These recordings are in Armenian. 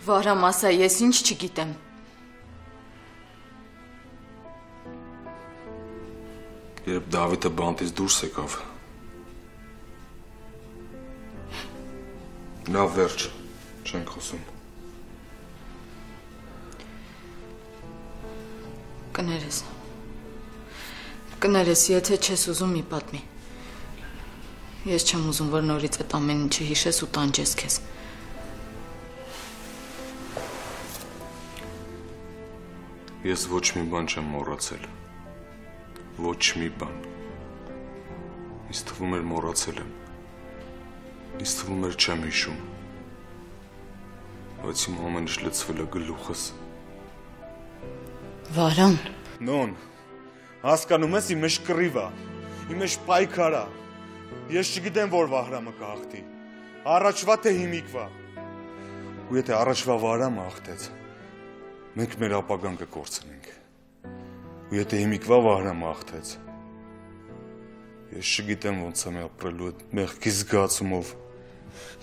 Վարամ ասա, ես ինչ չգիտեմ։ Երբ Դավիթը բանտից դուրս եկավ, լավ վերջ, չենք խոսում։ Կներես, եթե չես ուզում մի պատմի։ Ես չեմ ուզում, որ նորից այդ ամեն ինչը հիշես ու տանջես քեզ։ Ես ոչ մի բան չեմ մոռացել։ Ոչ մի բան։ Ինձ թվում էր մոռացել եմ։ Ինձ թվում էր չեմ հիշում։ Բայց իմ ամեն ինչ լցվել է գլուխս։ Վարան։ Նոն, հասկանում ես, իմ մեջ կռիվ է, իմ մեջ պայքար է։ Ես չգիտեմ, որ Վահրամը կհաղթի։ Առաջվա թե հիմիկվա։ Ու եթե առաջվա Վահրամը հաղթեց, մենք մեր ապագան կկորցնենք։ Ու եթե հիմիկվա Վահրամը հաղթեց, ես չգիտեմ ոնց եմ ապրելու այդ մեղքի զգացումով։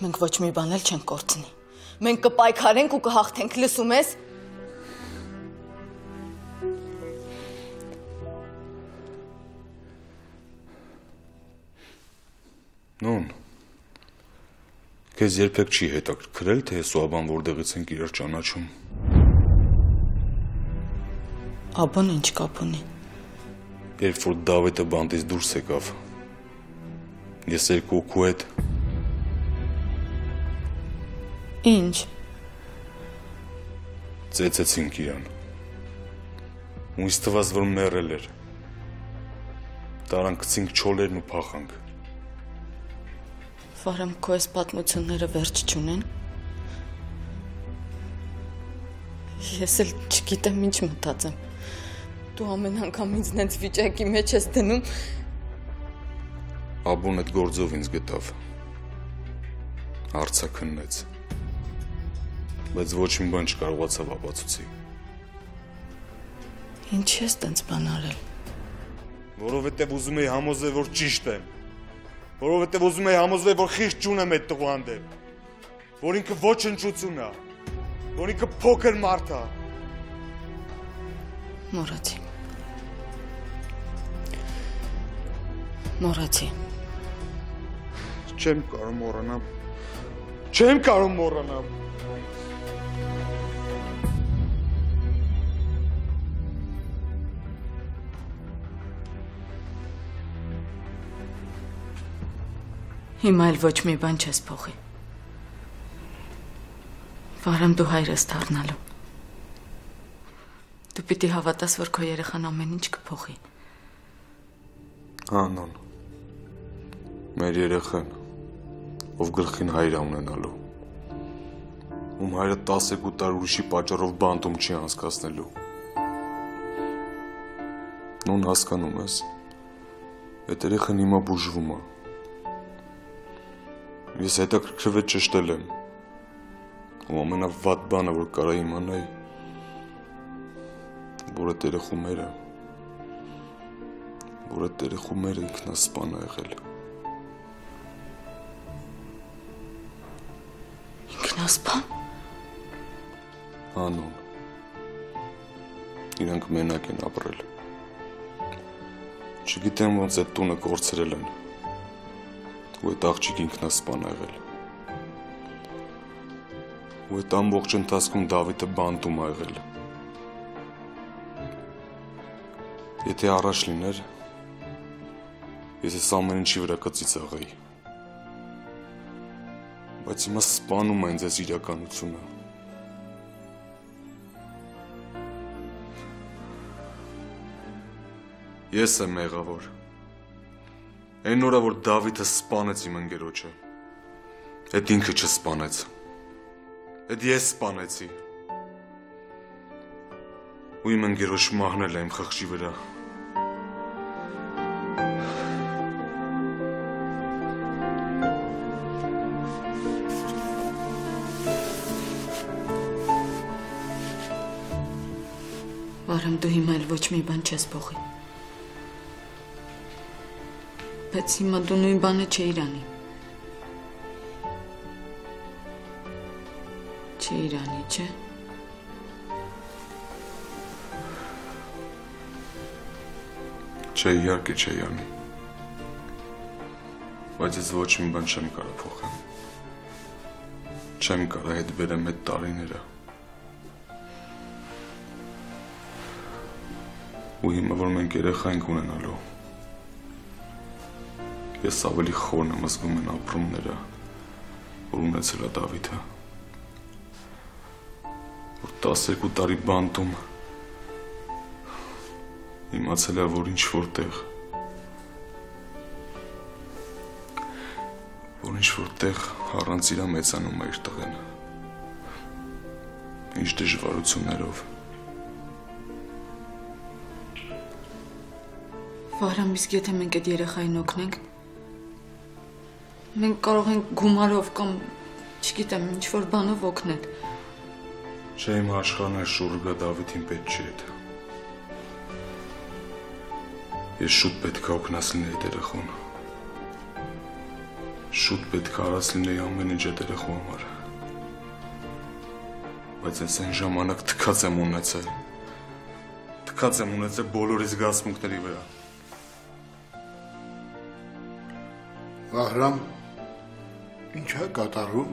Մենք ոչ մի բան էլ չենք կորցնի։ Մենք կպայքարենք ու կհաղթենք, լսում ես։ Նոն, քեզ երբեք չի հետաքրքրել, թե ես ու աբան որտեղից ենք իրար ճանաչում։ Աբան ինչ կապ ունի։ Երբ որ Դավիթը բանտից դուրս եկավ, ես երկու օգու հետ։ Ինչ։ Ծեծեցինք իրան։ Ու ինձ թվաց, որ մեռել էր։ Տարան գցինք չոլերն ու փախանք։ Վարամ, քո այս պատմությունները վերջ չունեն։ Ես էլ չգիտեմ ինչ մտածեմ։ Դու ամեն անգամ ինձ նենց վիճակի մեջ ես դնում։ Աբուն այդ գործով ինձ գտավ։ Հարցաքննեց։ Բայց ոչ մի բան չկարողացավ ապացուցի։ Ինչ ես տենց բան արել։ Որովհետև ուզում էի համոզել, որ ճիշտ եմ։ Որովհետև ուզում էի համոզվել, որ խիղճ չունեմ այդ տղու հանդեպ։ Որ ինքը ոչնչություն է։ Որ ինքը փոքր մարդ է։ Մոռացի։ Չեմ կարող մոռանամ։ Չեմ կարող մոռանամ։ Հիմա էլ ոչ մի բան չես փոխի։ Վարամ, դու հայրս դառնալու։ Դու պիտի հավատաս, որ քո երեխան ամեն ինչ կփոխի։ Անոն։ Մեր երեխան, ով գլխին հայր ունենալու։ Ում հայրը 12 տարի ուրիշի պատճառով բանտում չի անցկացնելու։ Նոն հասկանում ես։ Այդ երեխան հիմա բուժվում է։ Ես հետաքրքրվել ճշտել եմ։ Ու ամենավատ բանը, որ կարա իմանայի, որ այդ երեխու մերը ինքնասպան է եղել։ Ինքնասպան։ Անոն։ Իրանք մենակ են ապրել։ Չգիտեմ ոնց այդ տունը կորցրել են։ Ու այդ աղջիկ ինքնասպան է եղել։ Ու այդ ամբողջ ընթացքում Դավիթը բանտում է եղել։ Եթե առաջ լիներ, ես այս ամեն ինչի վրա կծիծաղեի։ Բայց հիմա սպանում է ինձ այս իրականությունը։ Ես եմ մեղավոր։ Այն օրը, որ Դավիթը սպանեց իմ ընկերոջը, այդ ինքը չսպանեց։ Այդ ես սպանեցի։ Ու իմ ընկերոջ մահնել է իմ խղճի վրա։ Վարամ, դու հիմա էլ ոչ մի բան չես փոխի։ Բայց հիմա դու նույն բանը չէիր անի։ Չէ Իրանի, չէ։ Չէ, իհարկե չէ Յանի։ Բայց ես ոչ մի բան չեմ կարող փոխեմ։ Չեմ կարող հետ բերեմ այդ տարիները։ Ու հիմա որ մենք երեխա ենք ունենալու, ես ավելի խորն եմ զգում են ապրումները, որ ունեցել է Դավիթը, որ 12 տարի բանտում իմացել է, որ ինչ-որ տեղ առանց իրա մեծանում է իր տղեն, ինչ դժվարություններով։ Վահրամ, իսկ եթե մենք այդ երեխային օգնենք, մենք կարող ենք գումարով կամ, չգիտեմ, ինչ-որ բանով օգնել։ Չէ, իմ աշխարհն այս շուռը գա Դավիթին պետք չի հետ։ Ես շուտ պետք է օգնած լինեի այդ երեխուն։ Շուտ պետք է արած լինեի ամեն ինչ այդ երեխու համար։ Բայց ես այն ժամանակ թքած եմ ունեցել բոլորի զգացմունքների վրա։ Վահրամ, ինչ է կատարում։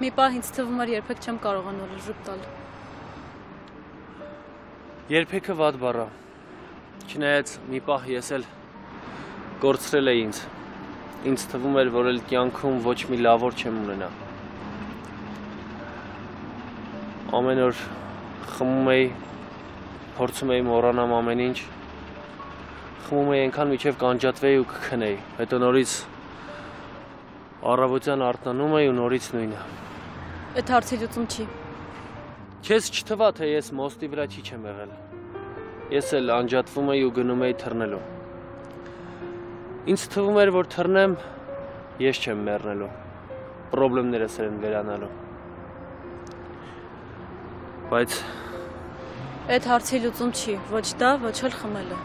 Մի պահ ինձ թվում էր երբեք չեմ կարողանալ ժպ տալ։ Երբեքը վատ բառ է։ Չնայած մի պահ ես էլ կորցրել էի ինձ։ Ինձ թվում էր, որ էլ կյանքում ոչ մի լավ օր չեմ ունենա։ Ամեն օր խմում էի, փորձում էի մոռանամ ամեն ինչ։ Խմում էի այնքան մինչև կանջատվեի ու կքնեի։ Հետո նորից առավոտյան արթնանում էի ու նորից նույնը։ Այդ հարցի լուծում չի։ Քեզ չթվա, թե ես մոստի վրա չի չեմ եղել։ Ես էլ անջատվում էի ու գնում էի թռնելու։ Ինձ թվում էր, որ թռնեմ, ես չեմ մեռնելու։ Պրոբլեմներս են վերանալու։ Բայց այդ հարցի լուծում չի, ոչ դա, ոչ էլ խմելը։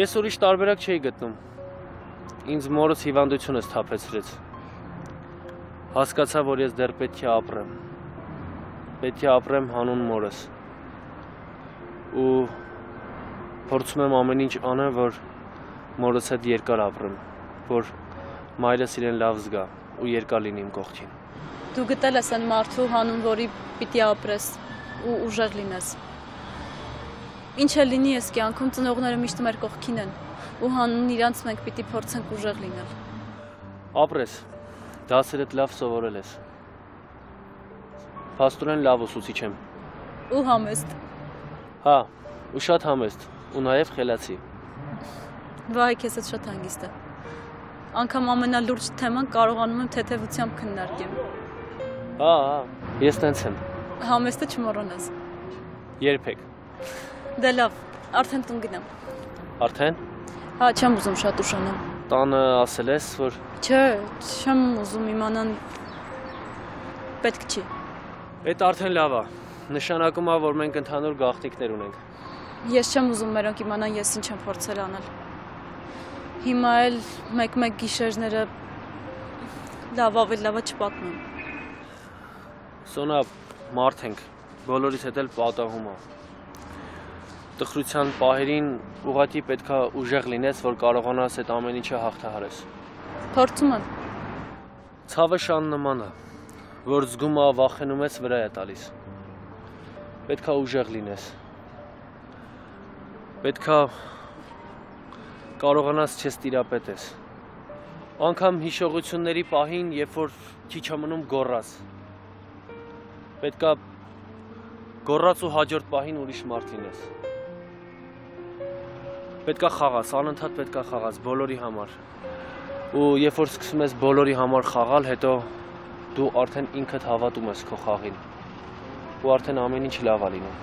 Ես ուրիշ տարբերակ չէի գտնում։ Ինձ մորս հիվանդությունը սթափեցրեց։ Հասկացա, որ ես դեռ պետք է ապրեմ։ Պետք է ապրեմ հանուն մորս։ Ու փորձում եմ ամեն ինչ անեմ, որ մորս հետ երկար ապրեմ, որ մայրս իրեն լավ զգա ու երկար լինի իմ կողքին։ Դու գտել ես այն մարդու հանուն, որի պիտի ապրես ու ուժեղ լինես։ Ինչ էլ լինի ես կյանքում, ծնողները միշտ մեր կողքին են ու հանուն իրանց մենք պիտի փորձենք ուժեղ լինել։ Ապրես, դասերդ լավ սովորել ես։ Փաստորեն լավ ուսուցիչ եմ։ Ու համեստ։ Հա, ու շատ համեստ, ու նաև խելացի։ Վայ, քեզ այդ շատ հանգիստ է։ Անգամ ամենալուրջ թեման կարողանում եմ թեթևությամբ քննարկեմ։ Հա, ես տենց եմ։ Համեստը չմոռանաս։ Երբեք։ Դե լավ, արդեն տուն գնամ։ Արդեն։ Հա, չեմ ուզում շատ ուշանամ։ Տանը ասել ես, որ Չէ, չեմ ուզում իմանան պետք չի։ Այդ արդեն լավ է։ Նշանակում է, որ մենք ընդհանուր գաղտնիքներ ունենք։ Ես չեմ ուզում մերոնք իմանան ես ինչ եմ փորձել անել։ Հիմա էլ մեկ-մեկ գիշերները ավելի լավը չպատմեմ։ Սոնա, մարդ ենք, բոլորից հետ էլ պատահում է։ Տխրության պահերին ուղղակի պետք է ուժեղ լինես, որ կարողանաս այդ ամեն ինչը հաղթահարես։ Փորձում եմ։ Ցավը շան նման է, որ զգում է վախենում ես վրա է տալիս։ Պետք է ուժեղ լինես։ Պետք է կարողանաս չստիրապետես։ Անկամ հիշողությունների պահին, երբ որ քիչ ամնում գոռաս։ Պետք է գոռաց ու հաջորդ պահին ուրիշ մարդ լինես։ Պետք է խաղաս, անընդհատ պետք է խաղաս բոլորի համար։ Ու երբ որ սկսում ես բոլորի համար խաղալ, հետո դու արդեն ինքդ հավատում ես քո խաղին։ Ու արդեն ամեն ինչ լավ է լինում։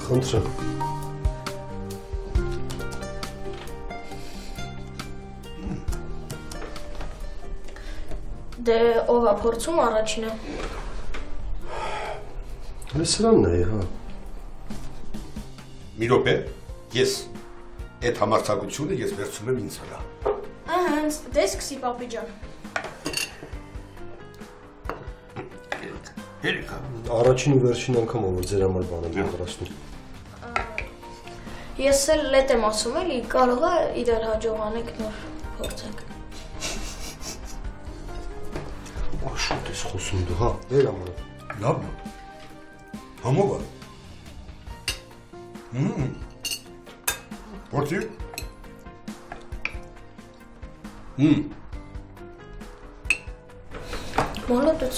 Խնդրեմ։ Դե ով է փորձում առաջինը։ Սրանն է, հա։ Մի րոպե, ես այդ համարձակությունը ես վերցնում եմ ինձ վրա։ Հենց դե սկսի պապի ջան։ Հերիքա։ Առաջին ու վերջին անգամ որ ձեր համար բան եմ պատրաստում։ Ես էլ լետ եմ ասում էլի, կարող է իրար հաջողանենք նոր փորձենք։ Շուտ ես խոսում դու, հա, վեր ամանը։ Լավ։ Համով է։ Որտի՞։ Մոլոդուց։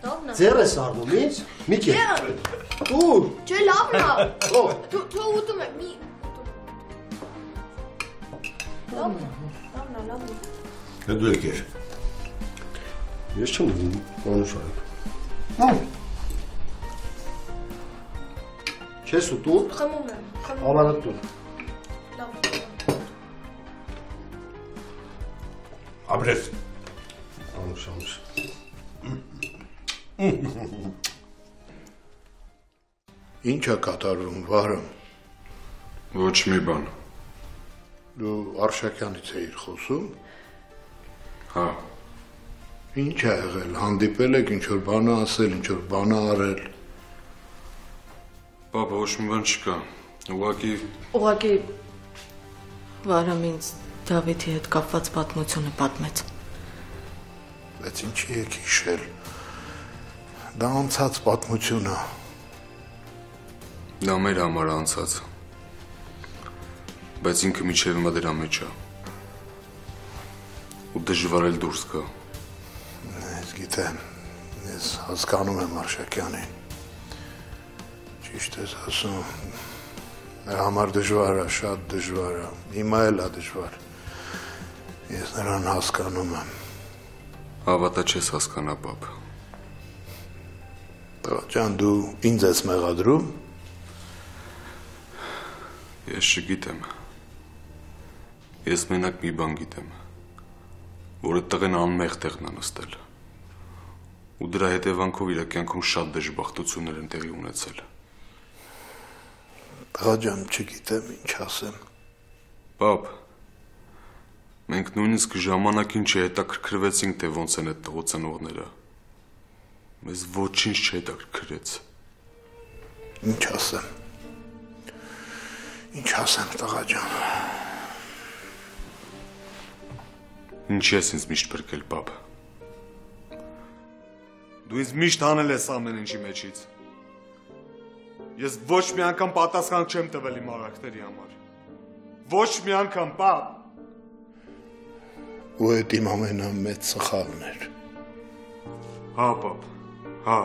Լավն է։ Ձեր ես արվում ինձ։ Մի քիչ։ Դու։ Չէ, լավն է։ Ո՞վ։ Դու ուտում ես, մի ուտում։ Լավն է։ Դու եք ես։ Ես չեմ ուզում, անուշարեք։ Չես ուտում։ Խմում եմ։ Ավանդ տուն։ Լավ։ Ապրես։ Անուշ։ Ինչ է կատարվում, Վահրամ։ Ոչ մի բան։ Դու Արշակյանից էիր խոսում։ Հա։ Ինչ է եղել, հանդիպել եք, ինչ-որ բան ասել, ինչ-որ բան արել։ Պապ, ոչ մի բան չկա։ Ուղղակի Վարամ ինձ Դավիթի հետ կապված պատմությունը պատմեց։ Բայց ինչի եք հիշել։ Դա անցած պատմություն է։ Դա մեր համար անցած։ Բայց ինքը միջև հիմա դրա մեջ է։ Ու դժվար էլ դուրս գա։ Ես գիտեմ, ես հասկանում եմ Արշակյանին։ Ճիշտ ես ասում, նրա համար դժվար է, շատ դժվար է, հիմա էլ է դժվար։ Ես նրան հասկանում եմ։ Հավատա չես հասկանա, պապ։ Տղա ջան, դու ինձ ես մեղադրում։ Ես չգիտեմ։ Ես մենակ մի բան գիտեմ, որ այդ տղեն անմեղ տեղն է նստել։ Ու դրա հետևանքով իր կյանքում շատ դժբախտություններ են տեղի ունեցել։ Տղա ջան, չգիտեմ ինչ ասեմ։ Պապ, մենք նույնիսկ ժամանակին չհետաքրքրվեցինք, թե ոնց են այդ տղու ծնողները։ Մեզ ոչինչ չհետաքրքրեց։ Ինչ ասեմ։ Ինչ ասեմ, տղա ջան։ Ինչի ես ինձ միշտ բրկել, պապ։ Դու ինձ միշտ հանել ես ամեն ինչի մեջից։ Ես ոչ մի անգամ պատասխան չեմ տվել իմ արարքների համար։ Ոչ մի անգամ, պապ։ Ու այդ իմ ամենամեծ սխալն էր։ Հա, պապ, հա։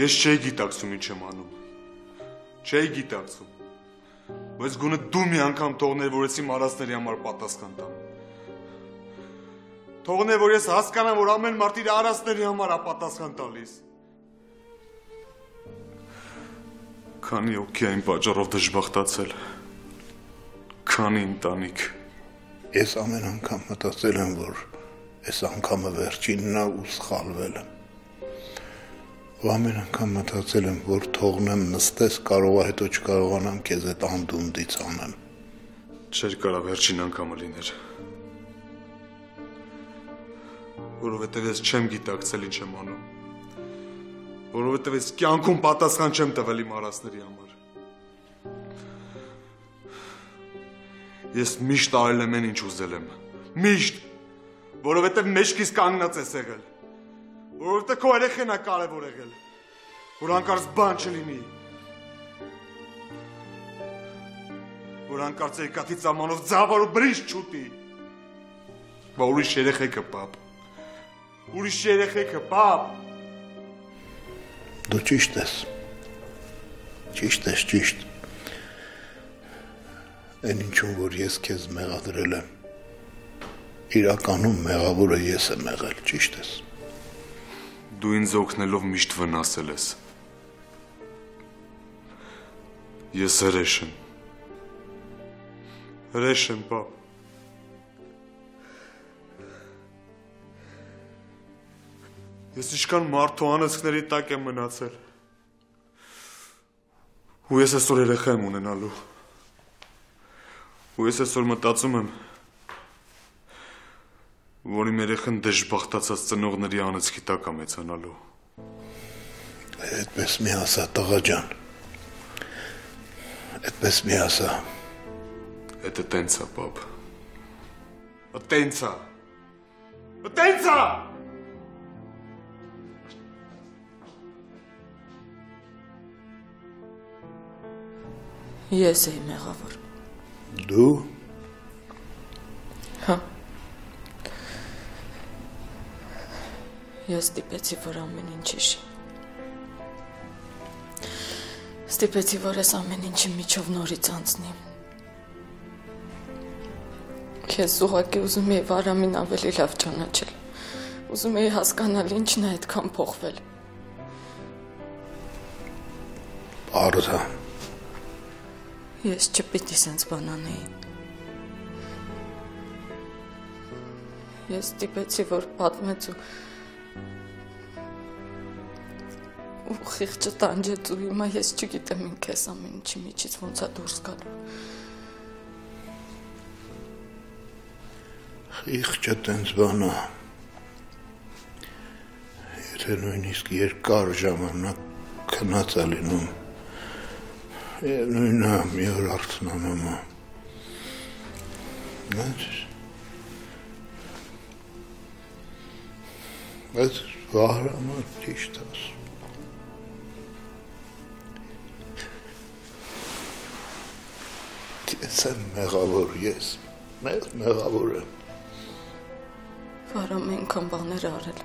Ես չէի գիտակցում ինչ եմ անում։ Չէի գիտակցում։ Բայց գոնե դու մի անգամ թողներ, որ ես իմ արածների համար պատասխան տամ։ Թողներ, որ ես հասկանամ, որ ամեն մարդ իր արածների համար է պատասխան տալիս։ Քանի օքի այն պատճառով դժբախտացել։ Քանի ընտանիք։ Ես ամեն անգամ մտածել եմ, որ այս անգամը վերջինն է ու սխալվել եմ։ Ու ամեն անգամ մտածել եմ, որ թողնեմ նստես, կարող է հետո չկարողանամ քեզ այդ անդունդից անեմ։ Չէր կարա վերջին անգամը լիներ։ Որովհետև ես չեմ գիտակցել ինչ եմ անում։ Որովհետև ես կյանքում պատասխան չեմ տվել իմ արածների համար։ Ես միշտ արել եմ այն ինչ ուզել եմ։ Միշտ։ Որովհետև մեջքից կանգնած ես եղել։ Որովհետև քո երեխեն է կարևոր եղել։ Որ հանկարծ բան չլինի։ Որ հանկարծ երկաթի ծամանով ձավար ու բրինջ չուտի։ Բա ուրիշ երեխեքը, պապ։ Ուրիշ երեխեքը, պապ։ Դու ճիշտ ես։ Ճիշտ ես, ճիշտ։ Այն ինչում, որ ես քեզ մեղադրել եմ, իրականում մեղավորը ես եմ եղել, ճիշտ ես։ Դու ինձ օգնելով միշտ վնասել ես։ Ես հրեշ եմ։ Հրեշ եմ, պապ։ Ես ինչքան մարդու անեծքների տակ եմ մնացել։ Ու ես այսօր երեխա եմ ունենալու։ Ու ես այսօր մտածում եմ, որ իմ երեխան դժբախտացած ծնողների անեծքի տակ է մեծանալու։ Այդպես մի ասա, տղա ջան։ Այդպես մի ասա։ Это տենց է, պապ։ Տենց է։ Տենց է։ Ես էի մեղավոր։ Դու։ Հա։ Ես ստիպեցի, որ ամեն ինչ հիշի։ Ստիպեցի, որ ես ամեն ինչի միջով նորից անցնի։ Ես ուղղակի ուզում էի Վարամին ավելի լավ ճանաչել։ Ուզում էի հասկանալ ինչն է այդքան փոխվել։ Արզա։ Ես չպիտի սենց բան անեի։ Ես ստիպեցի, որ պատմեց ու խիղճը տանջեց ու հիմա ես չգիտեմ ինք ես ամեն ինչի միջից ոնց է դուրս գալու։ Խիղճը տենց բան է։ Եթե նույնիսկ երկար ժամանակ քնած է լինում, նույնը մի օր արթնանում է։ Բայց Վահրամը ճիշտ ասում։ Ես եմ մեղավոր, ես մեղավոր եմ։ Վարամը ինքան բաներ արել։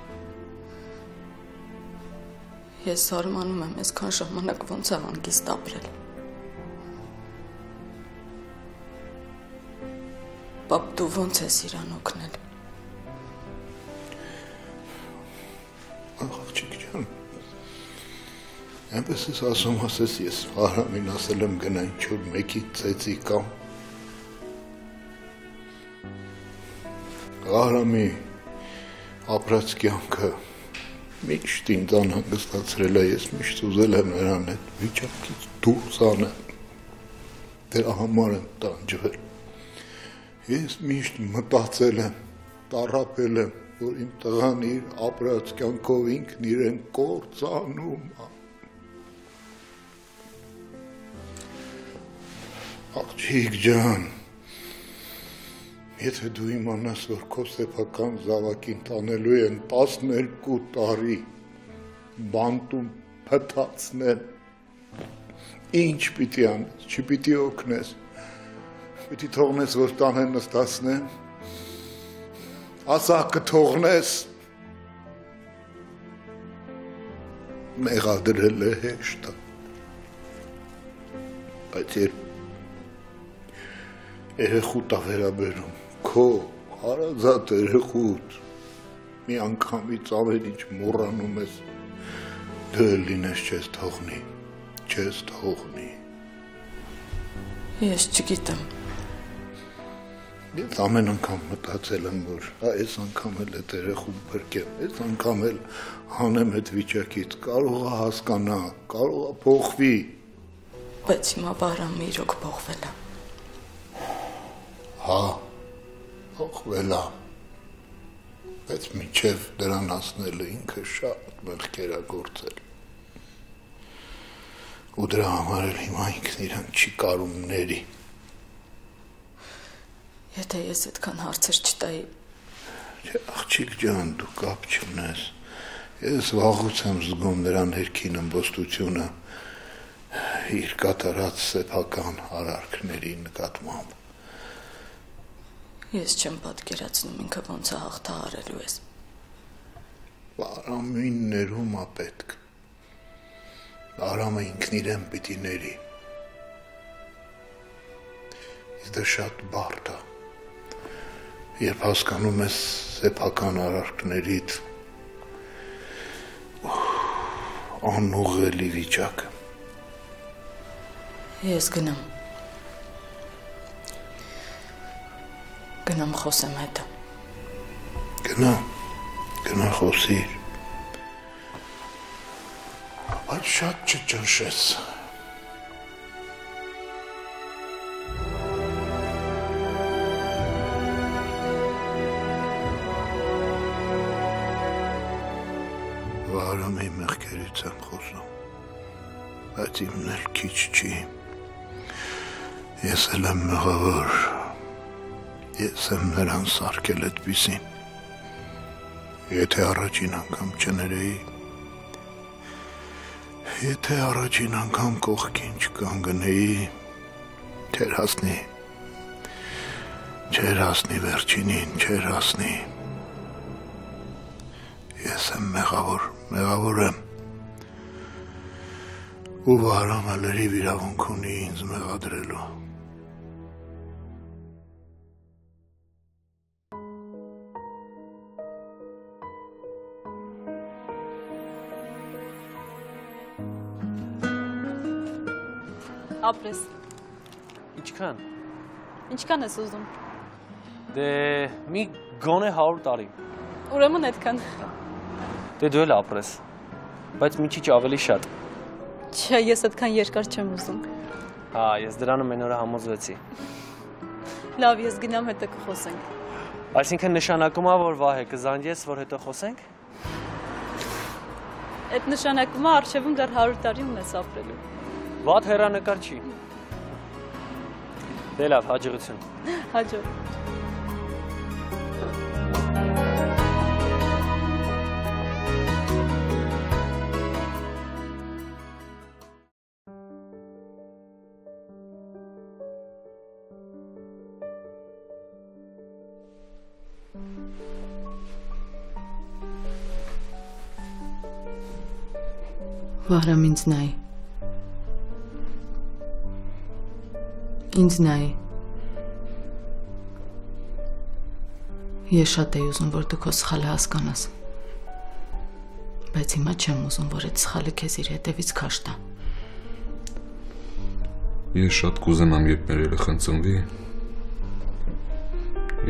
Ես զարմանում եմ այսքան ժամանակ ոնց է հանգիստ ապրել։ Պապ, դու ոնց ես իրան օգնել։ Աղջիկ ջան, այնպես ես ասում ասես ես Վահրամին ասել եմ գնա ինչ-որ մեկի ծեծի կամ Վահրամի ապրած կյանքը միշտ ինձ անհանգստացրել է, ես միշտ ուզել եմ նրան այդ վիճակից դուրս անեմ, դրա համար եմ տանջվել, ես միշտ մտածել եմ, տառապել եմ, որ իմ տղան իր ապրած կյանքով ինքն իրեն կործանում է։ Աղջիկ ջան, եթե դու իմանաս, որ քո սեփական զավակին տանելու են 12 տարի բանտում փթացնել, ինչ պիտի անես, չպիտի օգնես, պիտի թողնես, որ տանեն նստացնեն, ասա կթողնես, մեղադրել է հեշտ է, բայց երեխուտ է վերաբերում, քո հարազատ երեխուտ, մի անգամից ամեն ինչ մոռանում ես, դու էլ լինես չես թողնի։ Ես չգիտեմ։ Ես ամեն անգամ մտածել եմ, որ այս անգամ էլ այդ երեխուն բրկեմ, այս անգամ էլ հանեմ այդ վիճակից, կարող է հասկանա, կարող է փոխվի։ Բայց հիմա Վահրամը իրոք փոխվել է։ Հա, փոխվել է, բայց մինչև դրան հասնելը ինքը շատ մեղքեր է գործել։ Ու դրա համար էլ հիմա ինքն իրան չի կարում ների։ Եթե ես այդքան հարցեր չտայի։ Աղջիկ ջան, դու կապ չունես։ Ես վաղուց եմ զգում նրա ներքին ըմբոստությունը իր կատարած սեփական արարքների նկատմամբ։ Ես չեմ պատկերացնում ինքը ոնց է հաղթահարելու ես։ Վահրամին ներում է պետք։ Վահրամը ինքն իրեն պիտի ների։ Իսկ դա շատ բարդ է։ Երբ հասկանում ես սեփական արարքներից անուղղելի վիճակը։ Ես գնամ խոսեմ հետը։ Գնա խոսիր։ Բայց շատ չճնշեց։ Վարամի մեղքերից եմ խոսում, բայց իմն էլ քիչ չի։ Ես էլ եմ մեղավոր, ես եմ նրան սարքել այդպիսին։ Եթե առաջին անգամ չներեի, եթե առաջին անգամ կողքին չկանգնեի, չեր հասնի վերջինին, չեր հասնի։ Ես եմ մեղավոր եմ։ Ու Վահրամը լրիվ իրավունք ունի ինձ մեղադրելու։ Ապրես։ Ինչքան։ Ինչքան ես ուզում։ Դե մի գոնե 100 տարի։ Ուրեմն այդքան։ Դե դու էլ ապրես, բայց մի քիչ ավելի շատ։ Չէ, ես այդքան երկար չեմ ուզում։ Հա, ես դրանը մեն օրը համոզվեցի։ Լավ, ես գնամ հետո կխոսենք։ Այսինքն նշանակում է, որ Վահե կզանգես, որ հետո խոսենք։ Այդ նշանակում է առջևում դեռ 100 տարի ունես ապրելու։ Վատ հեռանկար չի։ Դե լավ, հաջողություն։ Հաջող։ Վահրամ ինձ նայի։ Ինձ նայի։ Ես շատ էի ուզում, որ դու քո սխալը հասկանաս։ Բայց հիմա չեմ ուզում, որ այդ սխալը քեզ իր հետևից քաշ տա։ Ես շատ կուզենամ, երբ մեր երեխան ծնվի,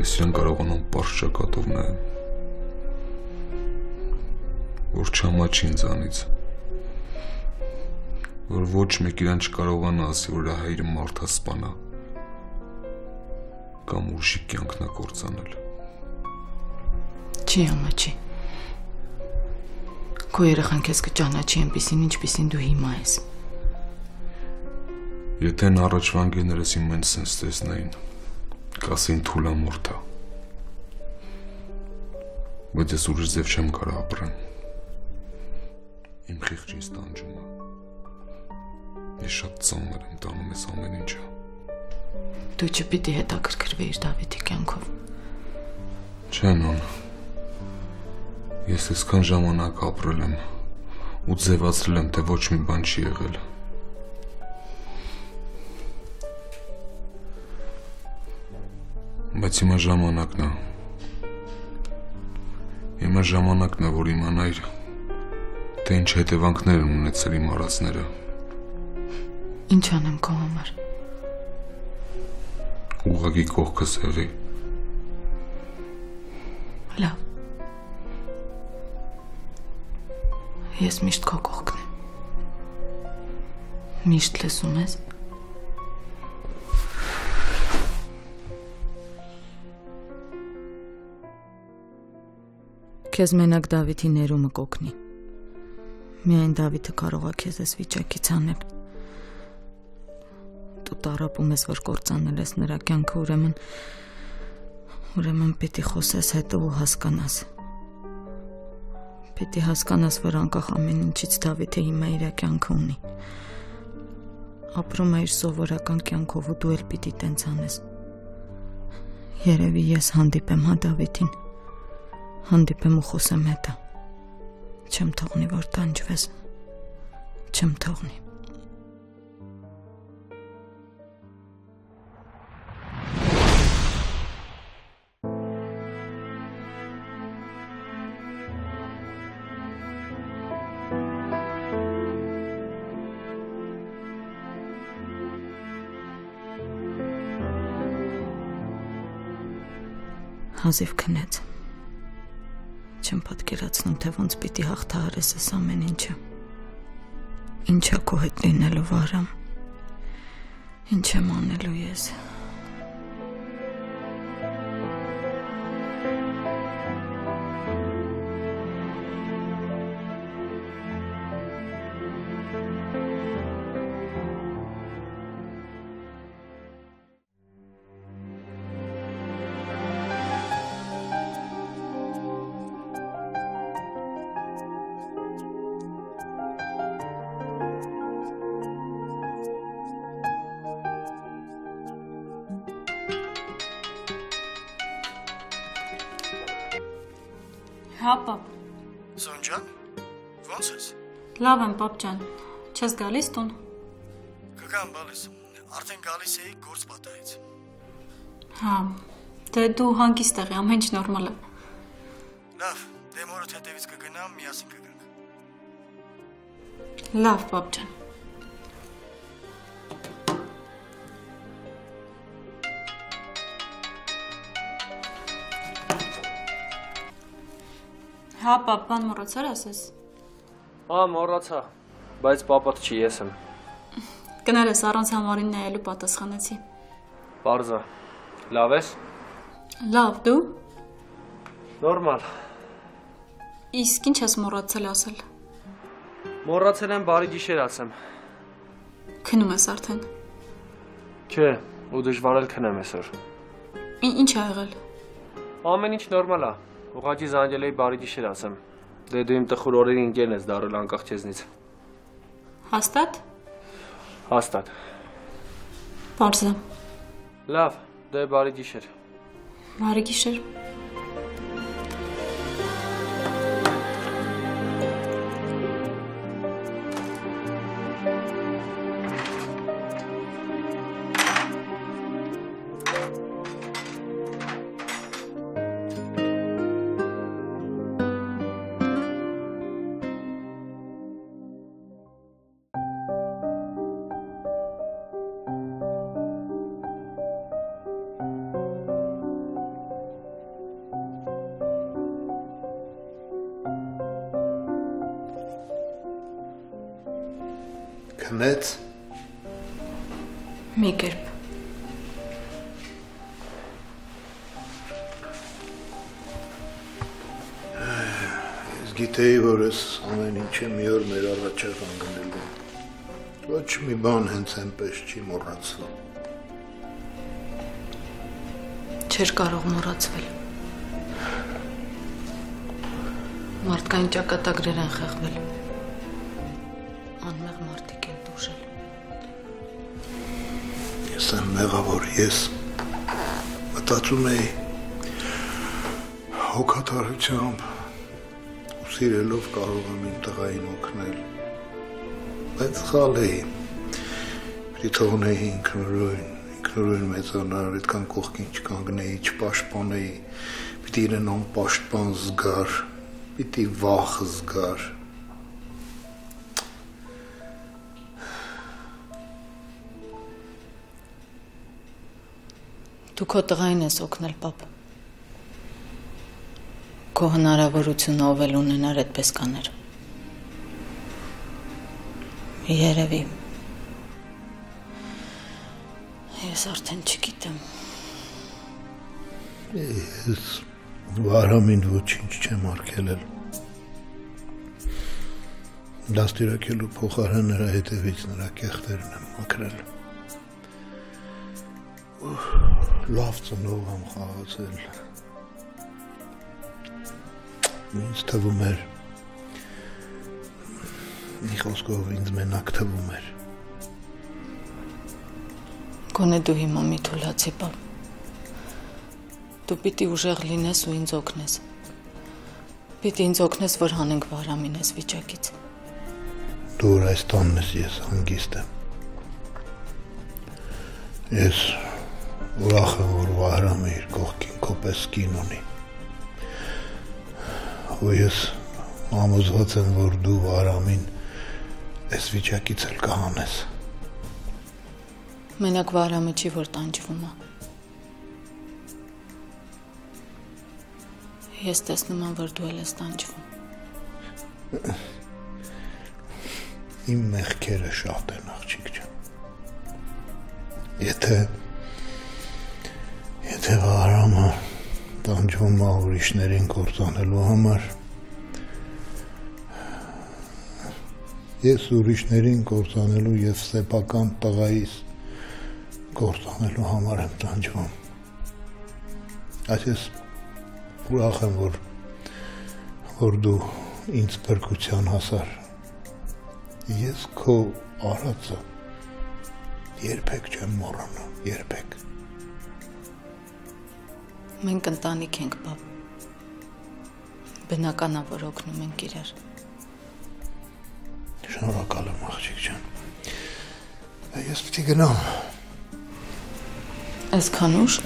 ես իրան կարողանամ պարզ ճակատով նայեմ, որ չամաչի ինձանից, որ ոչ մեկ իրան չկարողանա ասի, որ հայրը մարդա սպանա կամ ուրիշի կյանքն է կործանել։ Չի ամաչի։ Քո երեխան քեզ կճանաչի այնպիսին, ինչպիսին դու հիմա ես։ Եթե նա առաջվա ընկերներս իմ մեն սենց տեսնային, կասեին թուլամորթ է։ Բայց ես ուրիշ ձև չեմ կարող ապրեմ։ Իմ խիղճից տանջում է։ Ես շատ ծանր եմ տանում ես ամեն ինչը։ Դու չպիտի հետաքրքրվեիր Դավիթի կյանքով։ Չէ, նոն։ Ես այսքան ժամանակ ապրել եմ ու ձևացրել եմ, թե ոչ մի բան չի եղել։ Բայց հիմա ժամանակն է։ Հիմա ժամանակն է, որ իմանայր, թե ինչ հետևանքներ են ունեցել իմ արածները։ Ինչ անեմ քո համար։ Ուղղակի կողքս եղի։ Լավ։ Ես միշտ քո կողքն եմ։ Միշտ լսում ես։ Քեզ մենակ Դավիթի ներումը կօգնի։ Միայն Դավիթը կարող է քեզ այս վիճակից հանել։ Դու տարապում ես, որ կործանել ես նրա կյանքը, ուրեմն պիտի խոսես հետո ու հասկանաս։ Պիտի հասկանաս, որ անկախ ամեն ինչից Դավիթը հիմա իր կյանքը ունի։ Ապրում է իր սովորական կյանքով ու դու էլ պիտի տենց անես։ Երևի ես հանդիպեմ հա Դավիթին։ Հանդիպեմ ու խոսեմ հետը։ Չեմ թողնի, որ տանջվես։ Չեմ թողնի։ Հազիվ քնեց։ Չեմ պատկերացնում, թե ոնց պիտի հաղթահարես այս ամեն ինչը։ Ինչ է քո հետ լինելու Վահրամ։ Ինչ եմ անելու ես։ Հա, պապ։ Սոնջան, ո՞նց ես։ Լավ եմ, պապ ջան։ Չես գալիս տուն։ Կգամ բալիս։ Արդեն գալիս էի գործ պատահեց։ Հա, դե դու հանգիստ եղի, ամեն ինչ նորմալ է։ Լավ, դե մորդ հետևից կգնամ, միասին կգանք։ Լավ, պապ ջան։ Հա, պապ, բան մոռացար ասես։ Հա, մոռացա, բայց պապատ չի, ես եմ։ Կներես, առանց համարին նայելու պատասխանեցի։ Պարզա, լավ ես։ Լավ, դու։ Նորմալ։ Իսկ ինչ ես մոռացել ասել։ Մոռացել եմ բարի գիշեր ասեմ։ Քնում ես արդեն։ Չէ, ու դժվար էլ քնեմ այսօր։ Ինչ ա եղել։ Ամեն ինչ նորմալ է։ Ուղղակի զանգել էի բարի գիշեր ասեմ։ Դե դու իմ տխուր օրերի ընկերն ես դառել անկախ քեզնից։ Հաստատ։ Հաստատ։ Պարզա։ Լավ, դե բարի գիշեր։ Բարի գիշեր։ Քնեց։ Մի կերպ։ Ես գիտեի, որ ես ամեն ինչը մի օր մեր առաջ է կանգնելու։ Ոչ մի բան հենց այնպես չի մոռացվում։ Չէր կարող մոռացվել։ Մարդկային ճակատագրեր են խեղվել։ Անմեղ մարդիկ են տուժել։ Ես եմ մեղավոր, ես մտածում էի հոգատարությամբ ու սիրելով կարող եմ իմ տղային օգնել, բայց սխալ էի, պիտի թողնեի ինքնուրույն մեծանար, այդքան կողքին չկանգնեի, չպաշտպանեի, պիտի իրեն անպաշտպան զգար, պիտի վախ զգար։ Դու քո տղային ես օգնել, պապ։ Քո հնարավորությունը ով էլ ունենար այդպես կաներ։ Երևի։ Ես արդեն չգիտեմ։ Ես Վահրամին ոչինչ չեմ արգելել։ Դաստիարակելու փոխարեն նրա հետևից նրա կեղտերն եմ մաքրել։ Լավ ծնով եմ խաղացել։ Ինձ թվում էր, մի խոսքով ինձ մենակ թվում էր։ Գոնե դու հիմա մի թուլացի, պապ։ Դու պիտի ուժեղ լինես ու ինձ օգնես։ Պիտի ինձ օգնես, որ հանենք Վահրամին այս վիճակից։ Դու որ այս տանն ես, ես հանգիստ եմ։ Ես ուրախ եմ, որ Վահրամը իր կողքին քո պես կին ունի։ Ու ես համոզված եմ, որ դու Վահրամին այս վիճակից էլ կհանես։ Մենակ Վահրամը չի, որ տանջվում է։ Ես տեսնում եմ, որ դու էլ ես տանջվում։ իմ մեղքերը շատ են, աղջիկ ջան։ Եթե Վահրամը տանջվում է ուրիշներին կործանելու համար, ես ուրիշներին կործանելու եւ սեփական տղայիս կործանելու համար եմ տանջվում։ Այս ես ուրախ եմ, որ դու ինձ փրկության հասար։ Ես քո արածը երբեք չեմ մոռանա, երբեք։ Մենք ընտանիք ենք, բաբ։ Բնական է, որ օգնում ենք իրար։ Շնորհակալ եմ, աղջիկ ջան։ Ես պիտի գնամ։ Այսքան ուշ։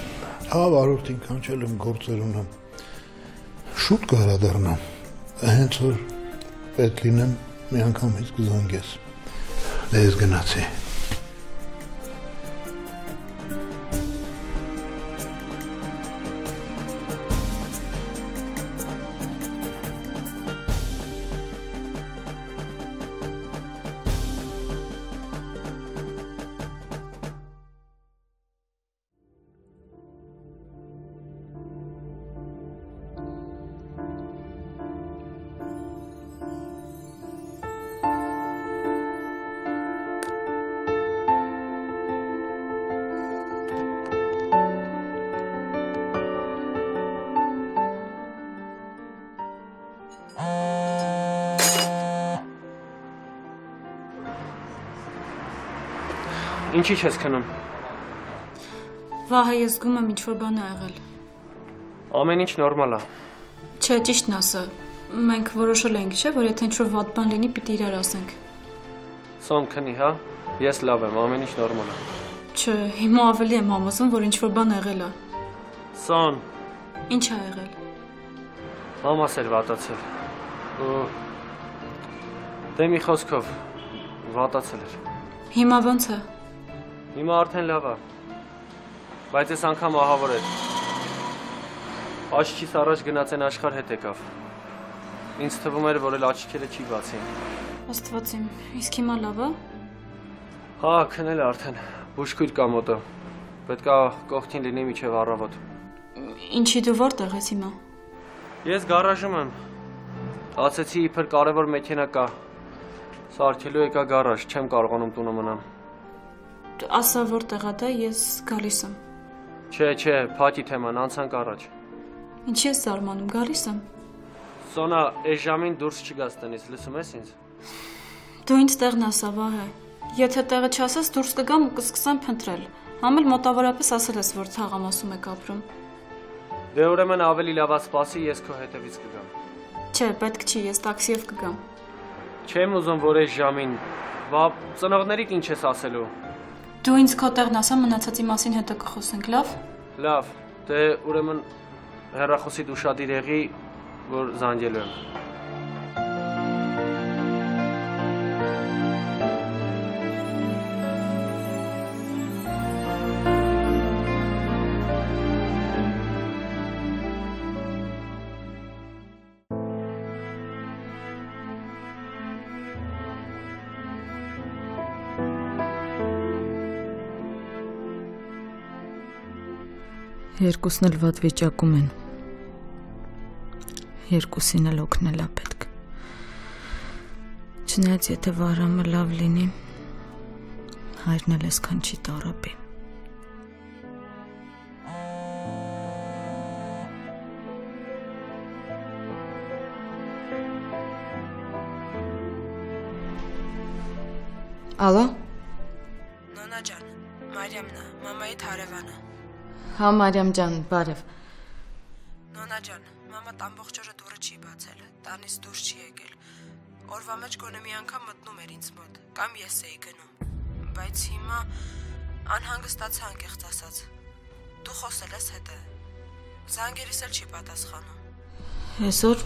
Հա, վարորդին կանչել եմ, գործեր ունեմ։ Շուտ կհրադառնամ։ Հենց որ պետք լինեմ, մի անգամից կզանգես։ Դե ես գնացի։ Ինչի՞ չես քնում։ Վահը ես զգում եմ ինչ-որ բան է եղել։ Ամեն ինչ նորմալ է։ Չէ, ճիշտն ասա։ Մենք որոշել ենք, չէ, որ եթե ինչ-որ վատ բան լինի, պիտի իրար ասենք։ Սոն քնի, հա։ Ես լավ եմ, ամեն ինչ նորմալ է։ Չէ, հիմա ավելի եմ համոզում, որ ինչ-որ բան եղել է։ Սոն։ Ինչ է եղել։ Մամաս էր վատացել։ Ու դե մի խոսքով վատացել էր։ Հիմա ո՞նց է։ Հիմա արդեն լավ է։ Բայց այս անգամ ահավոր էր։ Աչքիս առաջ գնաց են աշխարհ հետ եկավ։ Ինձ թվում էր, որ էլ աչքերը չի բացի։ Աստված իմ, իսկ հիմա լավ է։ Հա, քնել է արդեն։ Բուժքույր կա մոտը։ Պետք է կողքին լինի մինչև առավոտ։ Ինչի դու որտեղ ես հիմա։ Ես գարաժում եմ։ Ասեցի իբր կարևոր մեքենա կա։ Սարքելու եկա գարաժ, չեմ կարողանում տունը մնամ։ Ասա որտեղ է դա, ես գալիս եմ։ Չէ, փակի թեման, անցանք առաջ։ Ինչի ես զարմանում, գալիս եմ։ Սոնա, այս ժամին դուրս չգաս տնից, լսում ես ինձ։ Դու ինձ տեղն ասա, Վահե։ Եթե տեղը չասես, դուրս կգամ ու կսկսեմ փնտրել։ Համ էլ մոտավորապես ասել ես, որ թաղամասում եք ապրում։ Դե ուրեմն ավելի լավ է սպասի, ես քո հետևից կգամ։ Չէ, պետք չի, ես տաքսիով կգամ։ Չեմ ուզում, որ այս ժամին, բա ծնողներիդ ինչ ես ասելու։ Դու ինձ քո տեղն ասա, մնացածի մասին հետո կխոսենք, լավ։ Լավ, դե ուրեմն հեռախոսիդ ուշադիր եղի, որ զանգելու եմ։ Երկուսն էլ վատ վիճակում են։ Երկուսին էլ օգնել է պետք։ Չնայած եթե Վահրամը լավ լինի, հայրն էլ այսքան չի տառապի։ Ալո։ Նոնա ջան, Մարիամն է, մամայի հարևանը։ Հա, Մարիամ ջան, բարև։ Նոնա ջան, մաման ամբողջ օրը դուրը չի բացել, տանից դուրս չի եկել։ Օրվա մեջ գոնե մի անգամ մտնում էր ինձ մոտ, կամ ես էի գնում։ Բայց հիմա անհանգստացա անկեղծ ասած։ Դու խոսել ես հետը։ Զանգերիս էլ չի պատասխանում։ Այսօր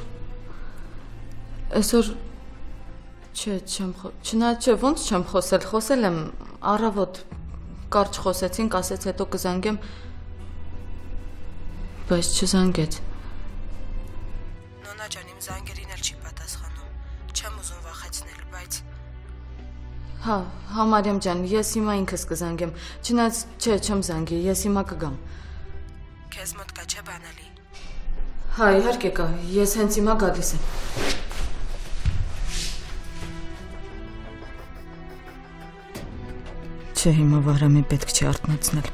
չնայած ոնց չեմ խոսել եմ, առավոտ կարճ խոսեցինք, ասեց հետո կզանգեմ, բայց չզանգեց։ Նոնա ջան, իմ զանգերին էլ չի պատասխանում։ Չեմ ուզում վախեցնել, բայց Հա, Համարյամ ջան, ես հիմա ինքս կզանգեմ, չնայած չէ, չեմ զանգի, ես հիմա կգամ։ Քեզ մոտ կա չէ բանալի։ Հա, իհարկե կա, ես հենց հիմա գալիս եմ։ Չէ, հիմա Վահրամին պետք չի արթնացնել։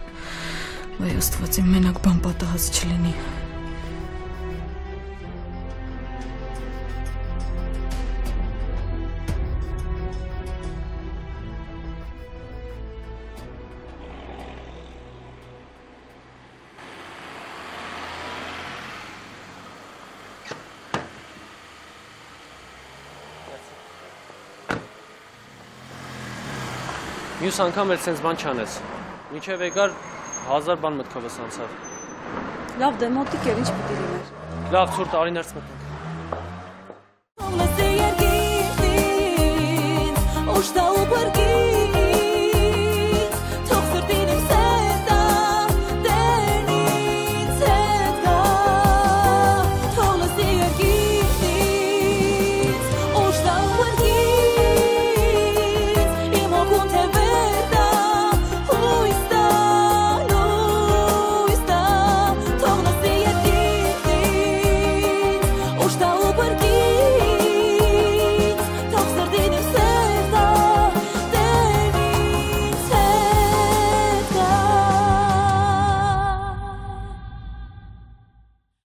Վայ Աստված, իմ մենակ բան պատահած չլինի։ Մյուս անգամ էլ սենց բան չանես։ Մինչև եկար 1000 բան մտքովս անցավ։ Լավ, դե մոտիկ էր, ինչ պիտի լիներ։ Լավ, ցուրտ արիներց մտնենք։ Օշտա ու բրկի